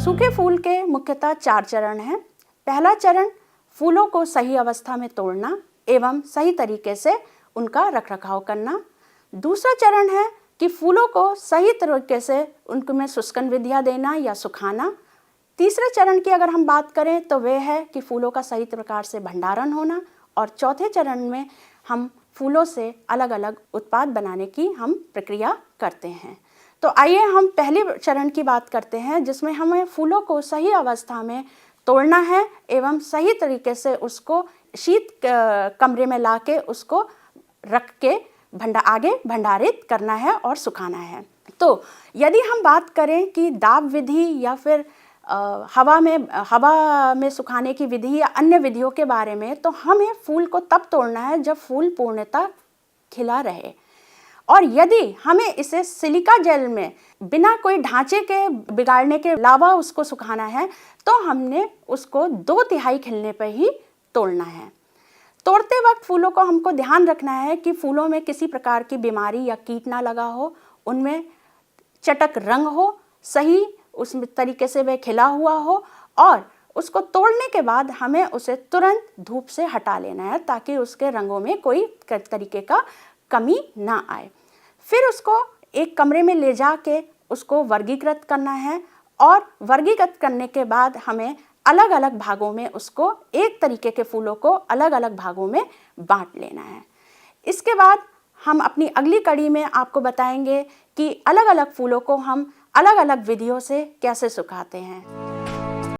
सूखे फूल के मुख्यतः 4 चरण हैं। पहला चरण फूलों को सही अवस्था में तोड़ना एवं सही तरीके से उनका रखरखाव करना। दूसरा चरण है कि फूलों को सही तरीके से उनमें शुष्कन विधियाँ देना या सुखाना। तीसरे चरण की अगर हम बात करें तो वह है कि फूलों का सही प्रकार से भंडारण होना। और चौथे चरण में हम फूलों से अलग अलग उत्पाद बनाने की हम प्रक्रिया करते हैं। तो आइए हम पहले चरण की बात करते हैं, जिसमें हमें फूलों को सही अवस्था में तोड़ना है एवं सही तरीके से उसको शीत कमरे में लाके उसको रख के आगे भंडारित करना है और सुखाना है। तो यदि हम बात करें कि दाब विधि या फिर हवा में सुखाने की विधि या अन्य विधियों के बारे में, तो हमें फूल को तब तोड़ना है जब फूल पूर्णतः खिला रहे। और यदि हमें इसे सिलिका जेल में बिना कोई ढांचे के बिगाड़ने के अलावा उसको सुखाना है, तो हमने उसको 2/3 खिलने पर ही तोड़ना है। तोड़ते वक्त फूलों को हमको ध्यान रखना है कि फूलों में किसी प्रकार की बीमारी या कीट ना लगा हो, उनमें चटक रंग हो, सही उस तरीके से वह खिला हुआ हो, और उसको तोड़ने के बाद हमें उसे तुरंत धूप से हटा लेना है ताकि उसके रंगों में कोई तरीके का कमी ना आए। फिर उसको एक कमरे में ले जाके उसको वर्गीकृत करना है, और वर्गीकृत करने के बाद हमें अलग अलग भागों में उसको एक तरीके के फूलों को अलग अलग भागों में बांट लेना है। इसके बाद हम अपनी अगली कड़ी में आपको बताएंगे कि अलग अलग फूलों को हम अलग अलग विधियों से कैसे सुखाते हैं।